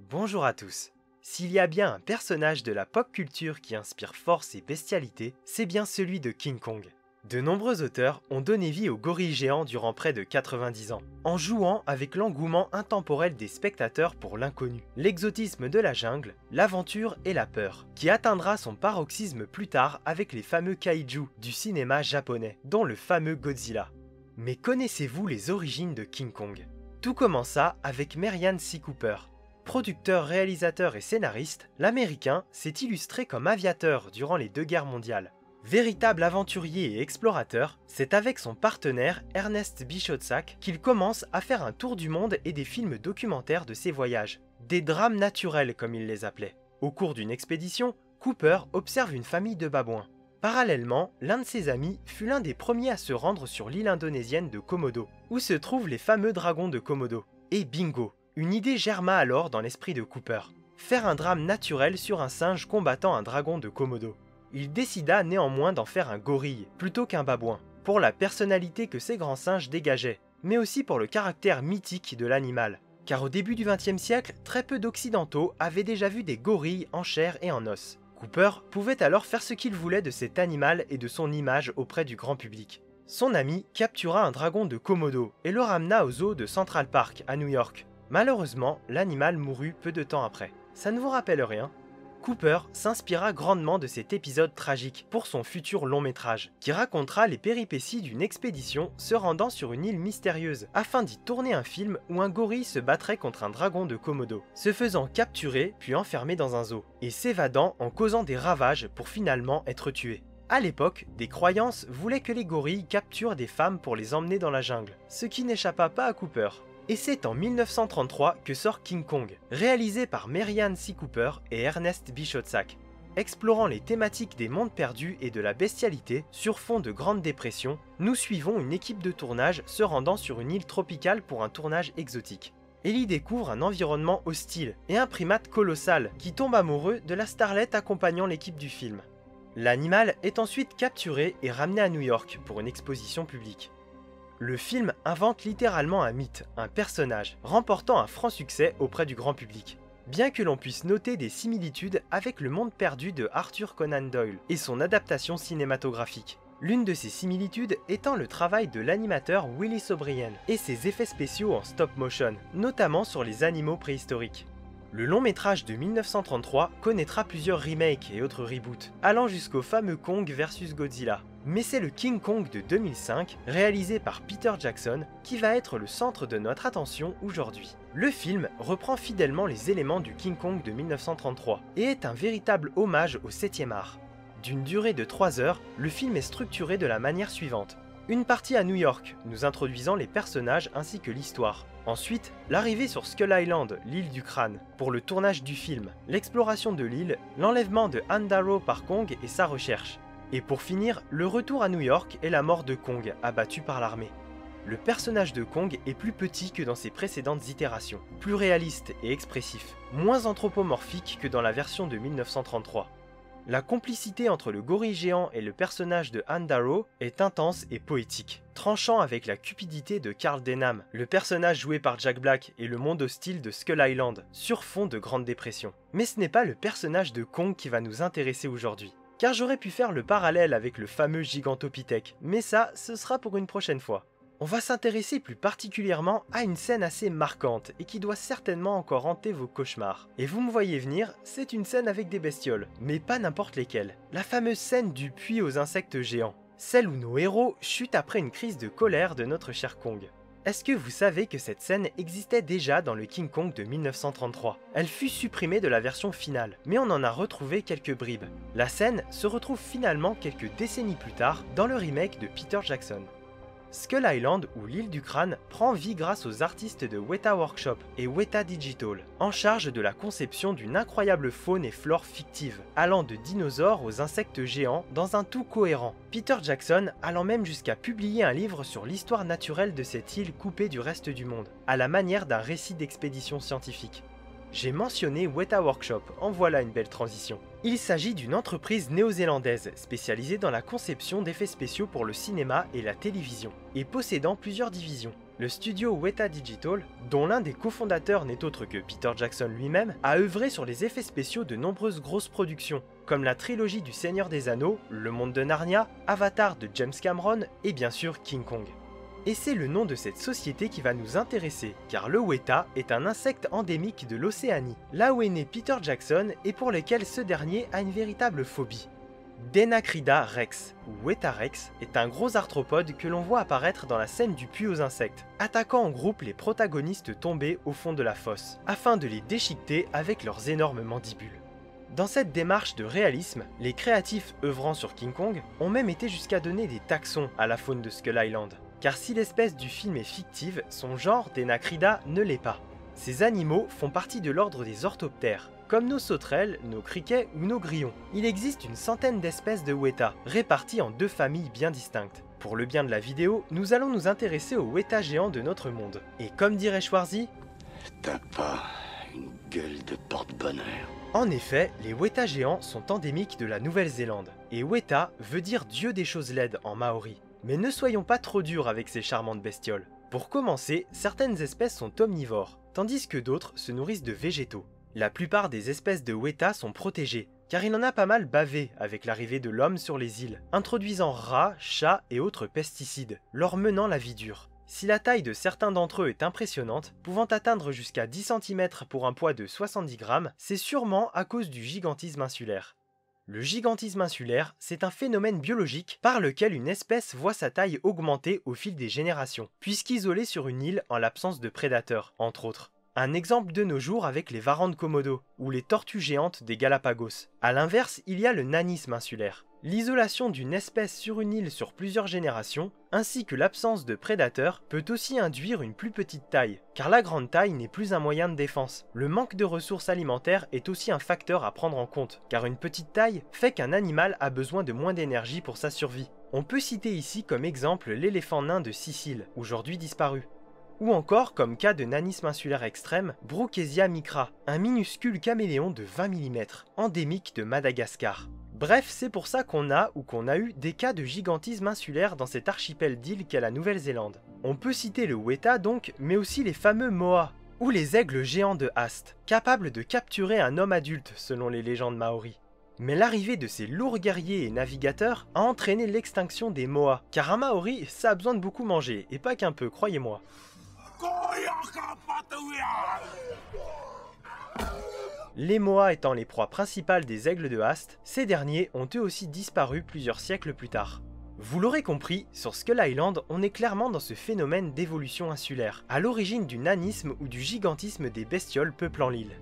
Bonjour à tous. S'il y a bien un personnage de la pop culture qui inspire force et bestialité, c'est bien celui de King Kong. De nombreux auteurs ont donné vie au gorille géant durant près de 90 ans, en jouant avec l'engouement intemporel des spectateurs pour l'inconnu, l'exotisme de la jungle, l'aventure et la peur, qui atteindra son paroxysme plus tard avec les fameux kaiju du cinéma japonais, dont le fameux Godzilla. Mais connaissez-vous les origines de King Kong? Tout commença avec Merian C. Cooper. Producteur, réalisateur et scénariste, l'Américain s'est illustré comme aviateur durant les deux guerres mondiales. Véritable aventurier et explorateur, c'est avec son partenaire Ernest Bichotzak qu'il commence à faire un tour du monde et des films documentaires de ses voyages. Des drames naturels comme il les appelait. Au cours d'une expédition, Cooper observe une famille de babouins. Parallèlement, l'un de ses amis fut l'un des premiers à se rendre sur l'île indonésienne de Komodo, où se trouvent les fameux dragons de Komodo. Et bingo! Une idée germa alors dans l'esprit de Cooper. Faire un drame naturel sur un singe combattant un dragon de Komodo. Il décida néanmoins d'en faire un gorille, plutôt qu'un babouin, pour la personnalité que ces grands singes dégageaient, mais aussi pour le caractère mythique de l'animal. Car au début du XXe siècle, très peu d'Occidentaux avaient déjà vu des gorilles en chair et en os. Cooper pouvait alors faire ce qu'il voulait de cet animal et de son image auprès du grand public. Son ami captura un dragon de Komodo et le ramena au zoo de Central Park à New York. Malheureusement, l'animal mourut peu de temps après. Ça ne vous rappelle rien? Cooper s'inspira grandement de cet épisode tragique pour son futur long métrage, qui racontera les péripéties d'une expédition se rendant sur une île mystérieuse, afin d'y tourner un film où un gorille se battrait contre un dragon de Komodo, se faisant capturer puis enfermer dans un zoo, et s'évadant en causant des ravages pour finalement être tué. À l'époque, des croyances voulaient que les gorilles capturent des femmes pour les emmener dans la jungle, ce qui n'échappa pas à Cooper. Et c'est en 1933 que sort King Kong, réalisé par Merian C. Cooper et Ernest Bichotzak, explorant les thématiques des mondes perdus et de la bestialité sur fond de Grande Dépression. Nous suivons une équipe de tournage se rendant sur une île tropicale pour un tournage exotique. Ellie découvre un environnement hostile et un primate colossal qui tombe amoureux de la starlette accompagnant l'équipe du film. L'animal est ensuite capturé et ramené à New York pour une exposition publique. Le film invente littéralement un mythe, un personnage, remportant un franc succès auprès du grand public. Bien que l'on puisse noter des similitudes avec Le Monde perdu de Arthur Conan Doyle et son adaptation cinématographique. L'une de ces similitudes étant le travail de l'animateur Willis O'Brien et ses effets spéciaux en stop motion, notamment sur les animaux préhistoriques. Le long métrage de 1933 connaîtra plusieurs remakes et autres reboots, allant jusqu'au fameux Kong vs Godzilla. Mais c'est le King Kong de 2005, réalisé par Peter Jackson, qui va être le centre de notre attention aujourd'hui. Le film reprend fidèlement les éléments du King Kong de 1933 et est un véritable hommage au 7e art. D'une durée de 3 heures, le film est structuré de la manière suivante. Une partie à New York, nous introduisant les personnages ainsi que l'histoire. Ensuite, l'arrivée sur Skull Island, l'île du crâne, pour le tournage du film, l'exploration de l'île, l'enlèvement de Han Darrow par Kong et sa recherche. Et pour finir, le retour à New York et la mort de Kong, abattu par l'armée. Le personnage de Kong est plus petit que dans ses précédentes itérations, plus réaliste et expressif, moins anthropomorphique que dans la version de 1933. La complicité entre le gorille géant et le personnage de Han Darrow est intense et poétique, tranchant avec la cupidité de Carl Denham, le personnage joué par Jack Black et le monde hostile de Skull Island, sur fond de Grande Dépression. Mais ce n'est pas le personnage de Kong qui va nous intéresser aujourd'hui. Car j'aurais pu faire le parallèle avec le fameux Gigantopithèque, mais ça, ce sera pour une prochaine fois. On va s'intéresser plus particulièrement à une scène assez marquante et qui doit certainement encore hanter vos cauchemars. Et vous me voyez venir, c'est une scène avec des bestioles, mais pas n'importe lesquelles. La fameuse scène du puits aux insectes géants, celle où nos héros chutent après une crise de colère de notre cher Kong. Est-ce que vous savez que cette scène existait déjà dans le King Kong de 1933? Elle fut supprimée de la version finale, mais on en a retrouvé quelques bribes. La scène se retrouve finalement quelques décennies plus tard dans le remake de Peter Jackson. Skull Island, ou l'île du crâne, prend vie grâce aux artistes de Weta Workshop et Weta Digital, en charge de la conception d'une incroyable faune et flore fictive, allant de dinosaures aux insectes géants dans un tout cohérent. Peter Jackson allant même jusqu'à publier un livre sur l'histoire naturelle de cette île coupée du reste du monde, à la manière d'un récit d'expédition scientifique. J'ai mentionné Weta Workshop, en voilà une belle transition. Il s'agit d'une entreprise néo-zélandaise spécialisée dans la conception d'effets spéciaux pour le cinéma et la télévision, et possédant plusieurs divisions. Le studio Weta Digital, dont l'un des cofondateurs n'est autre que Peter Jackson lui-même, a œuvré sur les effets spéciaux de nombreuses grosses productions, comme la trilogie du Seigneur des Anneaux, Le Monde de Narnia, Avatar de James Cameron et bien sûr King Kong. Et c'est le nom de cette société qui va nous intéresser, car le weta est un insecte endémique de l'Océanie, là où est né Peter Jackson et pour lequel ce dernier a une véritable phobie. Denacrida rex, ou Weta rex, est un gros arthropode que l'on voit apparaître dans la scène du puits aux insectes, attaquant en groupe les protagonistes tombés au fond de la fosse, afin de les déchiqueter avec leurs énormes mandibules. Dans cette démarche de réalisme, les créatifs œuvrant sur King Kong ont même été jusqu'à donner des taxons à la faune de Skull Island, car si l'espèce du film est fictive, son genre Denacrida ne l'est pas. Ces animaux font partie de l'ordre des orthoptères, comme nos sauterelles, nos criquets ou nos grillons. Il existe une centaine d'espèces de weta, réparties en deux familles bien distinctes. Pour le bien de la vidéo, nous allons nous intéresser aux weta géants de notre monde. Et comme dirait Schwarzy, t'as pas une gueule de porte-bonheur. En effet, les weta géants sont endémiques de la Nouvelle-Zélande, et weta veut dire dieu des choses laides en maori. Mais ne soyons pas trop durs avec ces charmantes bestioles. Pour commencer, certaines espèces sont omnivores, tandis que d'autres se nourrissent de végétaux. La plupart des espèces de weta sont protégées, car il en a pas mal bavé avec l'arrivée de l'homme sur les îles, introduisant rats, chats et autres pesticides, leur menant la vie dure. Si la taille de certains d'entre eux est impressionnante, pouvant atteindre jusqu'à 10 cm pour un poids de 70 grammes, c'est sûrement à cause du gigantisme insulaire. Le gigantisme insulaire, c'est un phénomène biologique par lequel une espèce voit sa taille augmenter au fil des générations, puisqu'isolée sur une île en l'absence de prédateurs, entre autres. Un exemple de nos jours avec les varans de Komodo, ou les tortues géantes des Galapagos. A l'inverse, il y a le nanisme insulaire. L'isolation d'une espèce sur une île sur plusieurs générations, ainsi que l'absence de prédateurs, peut aussi induire une plus petite taille, car la grande taille n'est plus un moyen de défense. Le manque de ressources alimentaires est aussi un facteur à prendre en compte, car une petite taille fait qu'un animal a besoin de moins d'énergie pour sa survie. On peut citer ici comme exemple l'éléphant nain de Sicile, aujourd'hui disparu. Ou encore, comme cas de nanisme insulaire extrême, Brookesia micra, un minuscule caméléon de 20 mm, endémique de Madagascar. Bref, c'est pour ça qu'on a eu des cas de gigantisme insulaire dans cet archipel d'îles qu'est la Nouvelle-Zélande. On peut citer le weta donc, mais aussi les fameux moas, ou les aigles géants de Haast, capables de capturer un homme adulte selon les légendes maoris. Mais l'arrivée de ces lourds guerriers et navigateurs a entraîné l'extinction des moas, car un maori, ça a besoin de beaucoup manger, et pas qu'un peu, croyez-moi. Les moas étant les proies principales des aigles de Haast, ces derniers ont eux aussi disparu plusieurs siècles plus tard. Vous l'aurez compris, sur Skull Island, on est clairement dans ce phénomène d'évolution insulaire, à l'origine du nanisme ou du gigantisme des bestioles peuplant l'île.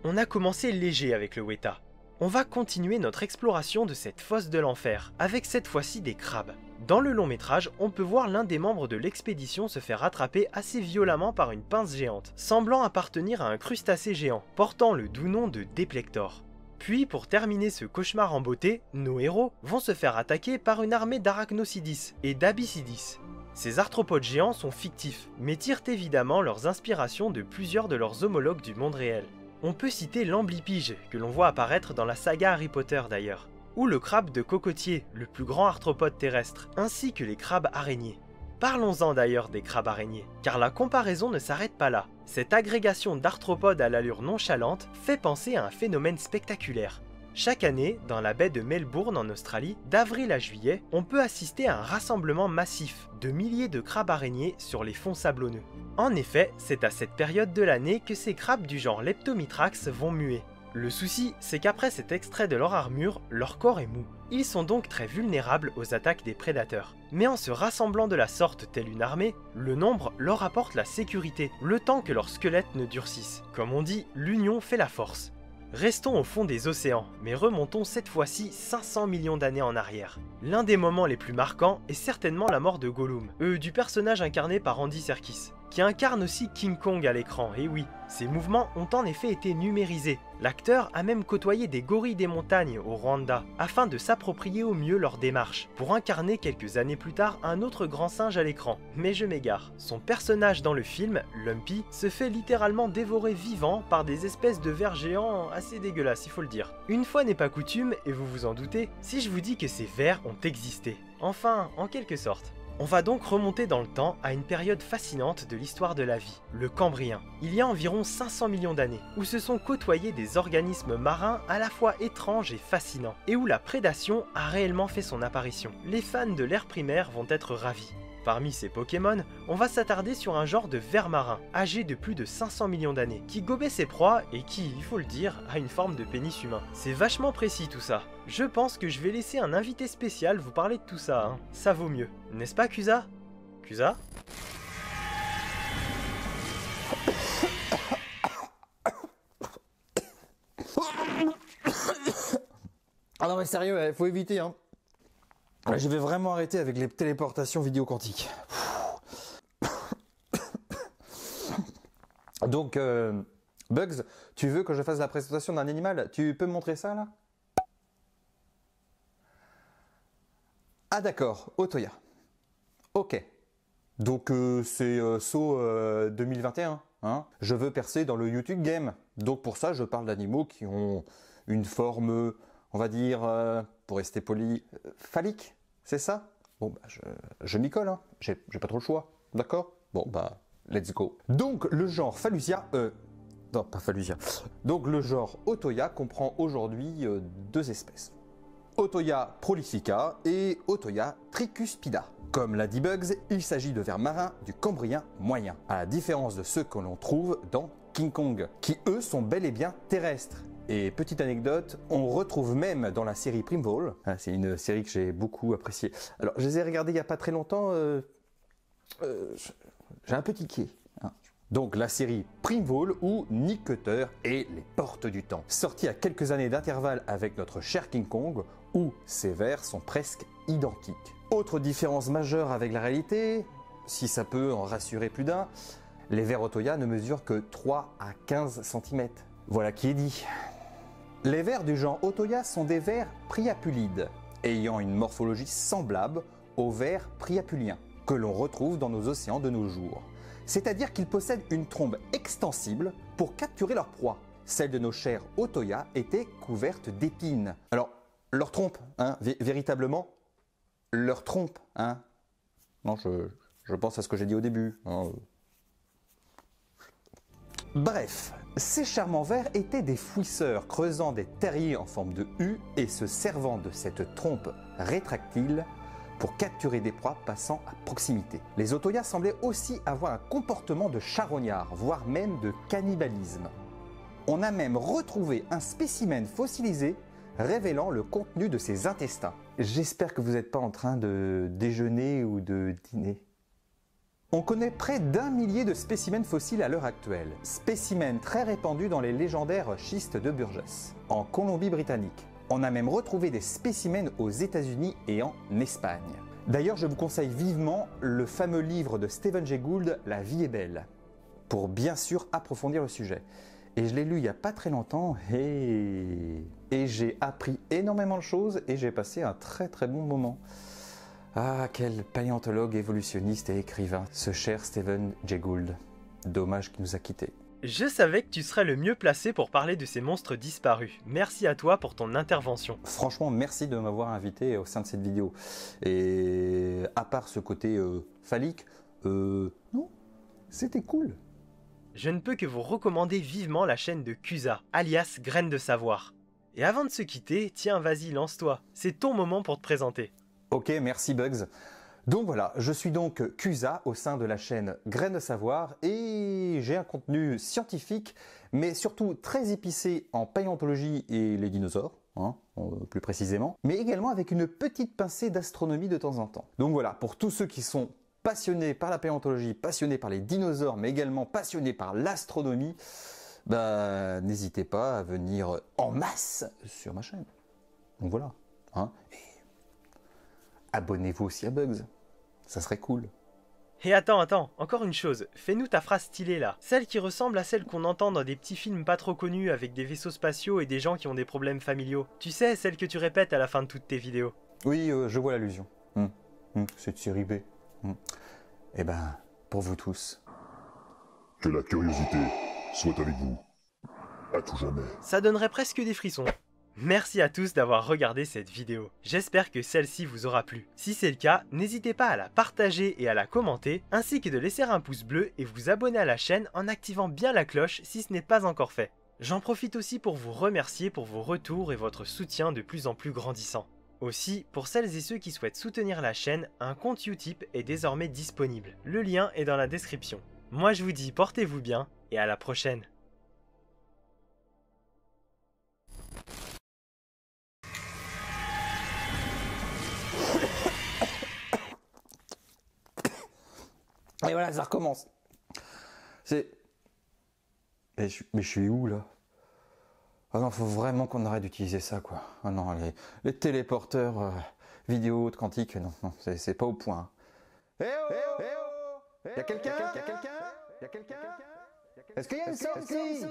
On a commencé léger avec le weta. On va continuer notre exploration de cette fosse de l'enfer, avec cette fois-ci des crabes. Dans le long métrage, on peut voir l'un des membres de l'expédition se faire attraper assez violemment par une pince géante, semblant appartenir à un crustacé géant, portant le doux nom de Deplector. Puis, pour terminer ce cauchemar en beauté, nos héros vont se faire attaquer par une armée d'Arachnocidis et d'Abycidis. Ces arthropodes géants sont fictifs, mais tirent évidemment leurs inspirations de plusieurs de leurs homologues du monde réel. On peut citer l'amblipige, que l'on voit apparaître dans la saga Harry Potter d'ailleurs, ou le crabe de cocotier, le plus grand arthropode terrestre, ainsi que les crabes araignées. Parlons-en d'ailleurs des crabes araignées, car la comparaison ne s'arrête pas là. Cette agrégation d'arthropodes à l'allure nonchalante fait penser à un phénomène spectaculaire. Chaque année, dans la baie de Melbourne en Australie, d'avril à juillet, on peut assister à un rassemblement massif de milliers de crabes araignées sur les fonds sablonneux. En effet, c'est à cette période de l'année que ces crabes du genre Leptomitrax vont muer. Le souci, c'est qu'après cet extrait de leur armure, leur corps est mou. Ils sont donc très vulnérables aux attaques des prédateurs. Mais en se rassemblant de la sorte telle une armée, le nombre leur apporte la sécurité, le temps que leur squelette ne durcisse. Comme on dit, l'union fait la force. Restons au fond des océans, mais remontons cette fois-ci 500 millions d'années en arrière. L'un des moments les plus marquants est certainement la mort de Gollum, du personnage incarné par Andy Serkis, qui incarne aussi King Kong à l'écran, et oui, ses mouvements ont en effet été numérisés. L'acteur a même côtoyé des gorilles des montagnes au Rwanda, afin de s'approprier au mieux leur démarche, pour incarner quelques années plus tard un autre grand singe à l'écran, mais je m'égare. Son personnage dans le film, Lumpy, se fait littéralement dévorer vivant par des espèces de vers géants assez dégueulasses, il faut le dire. Une fois n'est pas coutume, et vous vous en doutez, si je vous dis que ces vers ont existé. Enfin, en quelque sorte. On va donc remonter dans le temps à une période fascinante de l'histoire de la vie, le Cambrien. Il y a environ 500 millions d'années, où se sont côtoyés des organismes marins à la fois étranges et fascinants, et où la prédation a réellement fait son apparition. Les fans de l'ère primaire vont être ravis. Parmi ces Pokémon, on va s'attarder sur un genre de ver marin, âgé de plus de 500 millions d'années, qui gobait ses proies et qui, il faut le dire, a une forme de pénis humain. C'est vachement précis tout ça. Je pense que je vais laisser un invité spécial vous parler de tout ça, hein. Ça vaut mieux. N'est-ce pas, Kusa? Kusa? Ah non mais sérieux, faut éviter hein. Je vais vraiment arrêter avec les téléportations vidéo quantiques. Donc, Bugs, tu veux que je fasse la présentation d'un animal? Tu peux me montrer ça là? Ah d'accord, Otoya. Ok. Donc c'est saut 2021. Hein. Je veux percer dans le YouTube Game. Donc pour ça, je parle d'animaux qui ont une forme, on va dire, pour rester poli, phallique. C'est ça? Bon, bah, je m'y colle, hein. J'ai pas trop le choix. D'accord? Bon, bah, let's go. Donc le genre Phallusia, non, pas Phallusia. Donc le genre Otoya comprend aujourd'hui deux espèces. Otoya prolifica et Otoya tricuspida. Comme l'a dit Bugs, il s'agit de vers marins du Cambrien moyen, à la différence de ceux que l'on trouve dans King Kong, qui eux sont bel et bien terrestres. Et petite anecdote, on retrouve même dans la série Primevole, c'est une série que j'ai beaucoup appréciée. Alors je les ai regardées il n'y a pas très longtemps, j'ai un peu tiqué. Hein. Donc la série Primevole ou Nick Cutter et les Portes du Temps, sortie à quelques années d'intervalle avec notre cher King Kong, où ces vers sont presque identiques. Autre différence majeure avec la réalité, si ça peut en rassurer plus d'un, les vers Otoya ne mesurent que 3 à 15 cm. Voilà qui est dit. Les vers du genre Otoya sont des vers priapulides, ayant une morphologie semblable aux vers priapuliens, que l'on retrouve dans nos océans de nos jours. C'est-à-dire qu'ils possèdent une trombe extensible pour capturer leur proie. Celle de nos chers Otoya était couverte d'épines. Alors, leur trompe, hein, véritablement, leur trompe, hein. Non, je pense à ce que j'ai dit au début. Hein. Bref, ces charmants vers étaient des fouisseurs creusant des terriers en forme de U et se servant de cette trompe rétractile pour capturer des proies passant à proximité. Les Otoya semblaient aussi avoir un comportement de charognard, voire même de cannibalisme. On a même retrouvé un spécimen fossilisé révélant le contenu de ses intestins. J'espère que vous n'êtes pas en train de déjeuner ou de dîner. On connaît près d'1 millier de spécimens fossiles à l'heure actuelle, spécimens très répandus dans les légendaires schistes de Burgess, en Colombie-Britannique. On a même retrouvé des spécimens aux États-Unis et en Espagne. D'ailleurs, je vous conseille vivement le fameux livre de Stephen Jay Gould, La vie est belle, pour bien sûr approfondir le sujet. Et je l'ai lu il n'y a pas très longtemps et j'ai appris énormément de choses et j'ai passé un très très bon moment. Ah, quel paléontologue, évolutionniste et écrivain, ce cher Stephen Jay Gould. Dommage qu'il nous a quittés. Je savais que tu serais le mieux placé pour parler de ces monstres disparus. Merci à toi pour ton intervention. Franchement, merci de m'avoir invité au sein de cette vidéo. Et à part ce côté phallique, non, c'était cool. Je ne peux que vous recommander vivement la chaîne de Kusa, alias Graines de Savoir. Et avant de se quitter, tiens, vas-y, lance-toi. C'est ton moment pour te présenter. Ok, merci Bugs. Donc voilà, je suis donc Kusa au sein de la chaîne Graines de Savoir et j'ai un contenu scientifique, mais surtout très épicé en paléontologie et les dinosaures, hein, plus précisément, mais également avec une petite pincée d'astronomie de temps en temps. Donc voilà, pour tous ceux qui sont passionnés par la paléontologie, passionnés par les dinosaures, mais également passionnés par l'astronomie, bah, n'hésitez pas à venir en masse sur ma chaîne. Donc voilà, hein. Abonnez-vous aussi à Bugs, ça serait cool. Et attends, encore une chose, fais-nous ta phrase stylée là, celle qui ressemble à celle qu'on entend dans des petits films pas trop connus avec des vaisseaux spatiaux et des gens qui ont des problèmes familiaux. Tu sais, celle que tu répètes à la fin de toutes tes vidéos. Oui, je vois l'allusion. C'est de série B. Eh ben, pour vous tous. Que la curiosité soit avec vous, à tout jamais. Ça donnerait presque des frissons. Merci à tous d'avoir regardé cette vidéo, j'espère que celle-ci vous aura plu. Si c'est le cas, n'hésitez pas à la partager et à la commenter, ainsi que de laisser un pouce bleu et vous abonner à la chaîne en activant bien la cloche si ce n'est pas encore fait. J'en profite aussi pour vous remercier pour vos retours et votre soutien de plus en plus grandissant. Aussi, pour celles et ceux qui souhaitent soutenir la chaîne, un compte Utip est désormais disponible. Le lien est dans la description. Moi je vous dis portez-vous bien et à la prochaine. Et voilà, ça recommence. Mais je suis où là? Ah non, faut vraiment qu'on arrête d'utiliser ça, quoi. Ah non, les téléporteurs vidéo haute quantique, non, c'est pas au point. Eh oh, Y'a quelqu'un? Est-ce qu'il y a une sortie?